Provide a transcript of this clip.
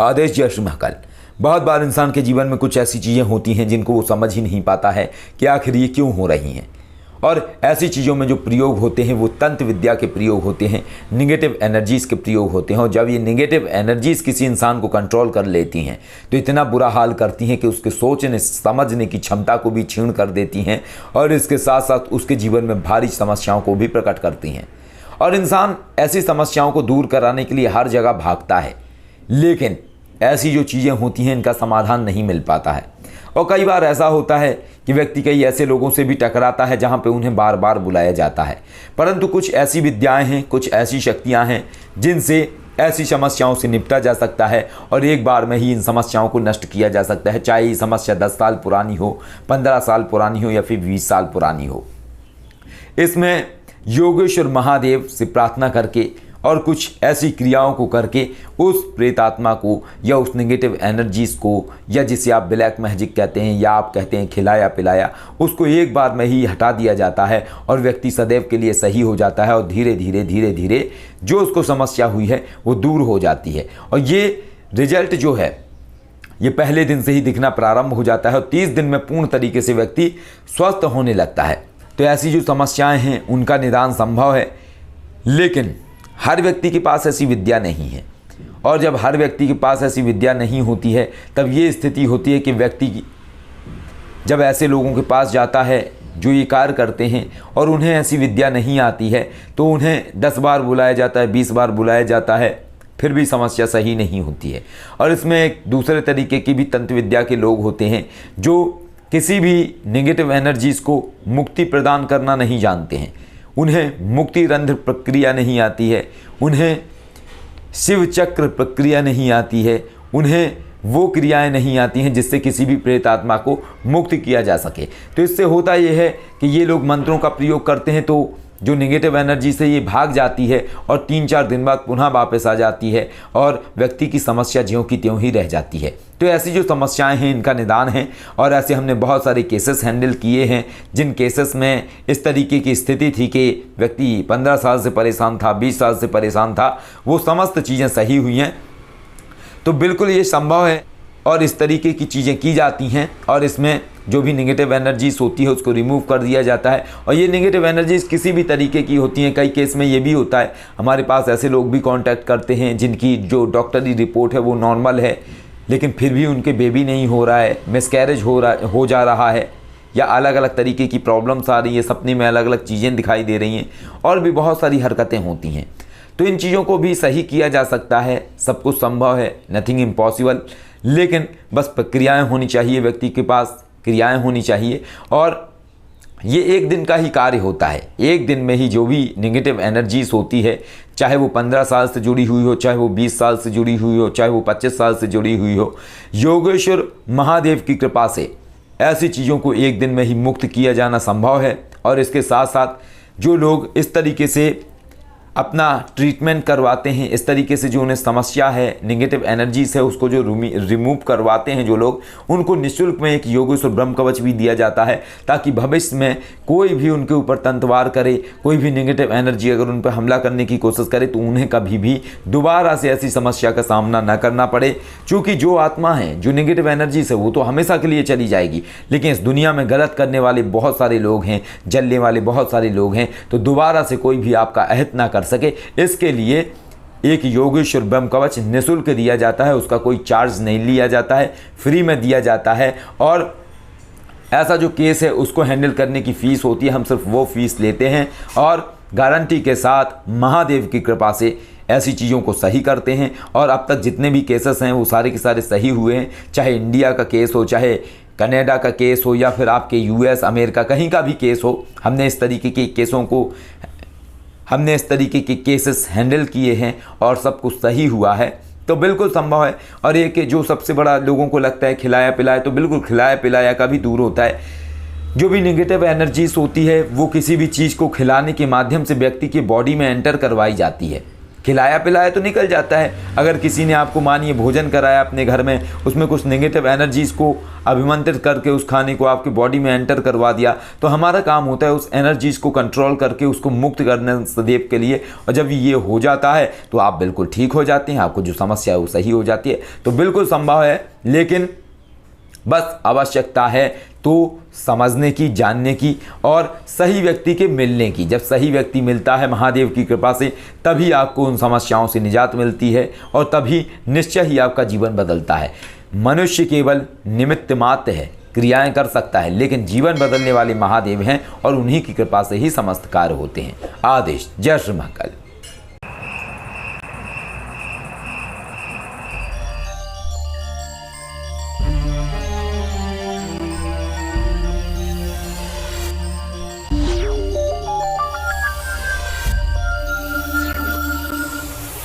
आदेश जय श्री महाकाल। बहुत बार इंसान के जीवन में कुछ ऐसी चीज़ें होती हैं जिनको वो समझ ही नहीं पाता है कि आखिर ये क्यों हो रही हैं। और ऐसी चीज़ों में जो प्रयोग होते हैं वो तंत्र विद्या के प्रयोग होते हैं, निगेटिव एनर्जीज़ के प्रयोग होते हैं। और जब ये निगेटिव एनर्जीज़ किसी इंसान को कंट्रोल कर लेती हैं तो इतना बुरा हाल करती हैं कि उसके सोचने समझने की क्षमता को भी क्षीण कर देती हैं और इसके साथ साथ उसके जीवन में भारी समस्याओं को भी प्रकट करती हैं। और इंसान ऐसी समस्याओं को दूर कराने के लिए हर जगह भागता है, लेकिन ऐसी जो चीज़ें होती हैं इनका समाधान नहीं मिल पाता है। और कई बार ऐसा होता है कि व्यक्ति कई ऐसे लोगों से भी टकराता है जहां पे उन्हें बार बार बुलाया जाता है, परंतु कुछ ऐसी विद्याएं हैं, कुछ ऐसी शक्तियां हैं जिनसे ऐसी समस्याओं से निपटा जा सकता है और एक बार में ही इन समस्याओं को नष्ट किया जा सकता है। चाहे ये समस्या 10 साल पुरानी हो, 15 साल पुरानी हो या फिर 20 साल पुरानी हो। इसमें योगेश्वर महादेव से प्रार्थना करके और कुछ ऐसी क्रियाओं को करके उस प्रेतात्मा को या उस नेगेटिव एनर्जीज़ को, या जिसे आप ब्लैक मैजिक कहते हैं या आप कहते हैं खिलाया पिलाया, उसको एक बार में ही हटा दिया जाता है और व्यक्ति सदैव के लिए सही हो जाता है और धीरे धीरे जो उसको समस्या हुई है वो दूर हो जाती है। और ये रिजल्ट जो है ये पहले दिन से ही दिखना प्रारंभ हो जाता है और 30 दिन में पूर्ण तरीके से व्यक्ति स्वस्थ होने लगता है। तो ऐसी जो समस्याएं हैं उनका निदान संभव है, लेकिन हर व्यक्ति के पास ऐसी विद्या नहीं है। और जब हर व्यक्ति के पास ऐसी विद्या नहीं होती है तब ये स्थिति होती है कि व्यक्ति जब ऐसे लोगों के पास जाता है जो ये कार्य करते हैं और उन्हें ऐसी विद्या नहीं आती है तो उन्हें 10 बार बुलाया जाता है, 20 बार बुलाया जाता है, फिर भी समस्या सही नहीं होती है। और इसमें एक दूसरे तरीके की भी तंत्र विद्या के लोग होते हैं जो किसी भी नेगेटिव एनर्जीज़ को मुक्ति प्रदान करना नहीं जानते हैं। उन्हें मुक्ति रंध्र प्रक्रिया नहीं आती है, उन्हें शिव चक्र प्रक्रिया नहीं आती है, उन्हें वो क्रियाएं नहीं आती हैं जिससे किसी भी प्रेत आत्मा को मुक्त किया जा सके। तो इससे होता ये है कि ये लोग मंत्रों का प्रयोग करते हैं तो जो नेगेटिव एनर्जी से ये भाग जाती है और 3-4 दिन बाद पुनः वापस आ जाती है और व्यक्ति की समस्या ज्यों की त्यों ही रह जाती है। तो ऐसी जो समस्याएं हैं इनका निदान है और ऐसे हमने बहुत सारे केसेस हैंडल किए हैं जिन केसेस में इस तरीके की स्थिति थी कि व्यक्ति 15 साल से परेशान था, 20 साल से परेशान था, वो समस्त चीज़ें सही हुई हैं। तो बिल्कुल ये संभव है और इस तरीके की चीज़ें की जाती हैं और इसमें जो भी नेगेटिव एनर्जीज होती है उसको रिमूव कर दिया जाता है। और ये नेगेटिव एनर्जीज किसी भी तरीके की होती हैं। कई केस में ये भी होता है, हमारे पास ऐसे लोग भी कांटेक्ट करते हैं जिनकी जो डॉक्टरी रिपोर्ट है वो नॉर्मल है, लेकिन फिर भी उनके बेबी नहीं हो रहा है, मिसकैरेज हो जा रहा है, या अलग अलग तरीके की प्रॉब्लम्स आ रही है, सपने में अलग अलग चीज़ें दिखाई दे रही हैं और भी बहुत सारी हरकतें होती हैं। तो इन चीज़ों को भी सही किया जा सकता है, सब कुछ संभव है, नथिंग इम्पॉसिबल। लेकिन बस प्रक्रियाएँ होनी चाहिए, व्यक्ति के पास क्रियाएं होनी चाहिए और ये एक दिन का ही कार्य होता है। एक दिन में ही जो भी नेगेटिव एनर्जीज होती है, चाहे वो 15 साल से जुड़ी हुई हो, चाहे वो 20 साल से जुड़ी हुई हो, चाहे वो 25 साल से जुड़ी हुई हो, योगेश्वर महादेव की कृपा से ऐसी चीज़ों को एक दिन में ही मुक्त किया जाना संभव है। और इसके साथ साथ जो लोग इस तरीके से अपना ट्रीटमेंट करवाते हैं, इस तरीके से जो उन्हें समस्या है, नेगेटिव एनर्जीज है, उसको जो रिमूव करवाते हैं जो लोग, उनको निःशुल्क में एक योगेश्वर ब्रह्म कवच भी दिया जाता है ताकि भविष्य में कोई भी उनके ऊपर तंत्रवार करे, कोई भी नेगेटिव एनर्जी अगर उन पर हमला करने की कोशिश करे तो उन्हें कभी भी दोबारा से ऐसी समस्या का सामना न करना पड़े। क्योंकि जो आत्मा है, जो नेगेटिव एनर्जीज है, वो तो हमेशा के लिए चली जाएगी, लेकिन इस दुनिया में गलत करने वाले बहुत सारे लोग हैं, जलने वाले बहुत सारे लोग हैं, तो दोबारा से कोई भी आपका अहित ना कर सके, इसके लिए एक योगेश्वर ब्रह्म कवच निःशुल्क दिया जाता है। उसका कोई चार्ज नहीं लिया जाता है, फ्री में दिया जाता है। और ऐसा जो केस है उसको हैंडल करने की फ़ीस होती है, हम सिर्फ वो फ़ीस लेते हैं और गारंटी के साथ महादेव की कृपा से ऐसी चीज़ों को सही करते हैं। और अब तक जितने भी केसेस हैं वो सारे के सारे सही हुए हैं, चाहे इंडिया का केस हो, चाहे कनाडा का केस हो, या फिर आपके यूएस अमेरिका कहीं का भी केस हो। हमने इस तरीके के केसेस हैंडल किए हैं और सब कुछ सही हुआ है। तो बिल्कुल संभव है। और एक जो सबसे बड़ा लोगों को लगता है खिलाया पिलाया, तो बिल्कुल खिलाया पिलाया का भी दूर होता है। जो भी नेगेटिव एनर्जीज होती है वो किसी भी चीज़ को खिलाने के माध्यम से व्यक्ति की बॉडी में एंटर करवाई जाती है। खिलाया पिलाया तो निकल जाता है। अगर किसी ने आपको मानिए भोजन कराया अपने घर में, उसमें कुछ नेगेटिव एनर्जीज़ को अभिमंत्रित करके उस खाने को आपकी बॉडी में एंटर करवा दिया, तो हमारा काम होता है उस एनर्जीज़ को कंट्रोल करके उसको मुक्त करने सदैव के लिए। और जब ये हो जाता है तो आप बिल्कुल ठीक हो जाते हैं, आपको जो समस्या है वो सही हो जाती है। तो बिल्कुल संभव है, लेकिन बस आवश्यकता है तो समझने की, जानने की और सही व्यक्ति के मिलने की। जब सही व्यक्ति मिलता है महादेव की कृपा से, तभी आपको उन समस्याओं से निजात मिलती है और तभी निश्चय ही आपका जीवन बदलता है। मनुष्य केवल निमित्त मात्र है, क्रियाएं कर सकता है, लेकिन जीवन बदलने वाले महादेव हैं और उन्हीं की कृपा से ही समस्त कार्य होते हैं। आदेश। जय श्री महाकाल।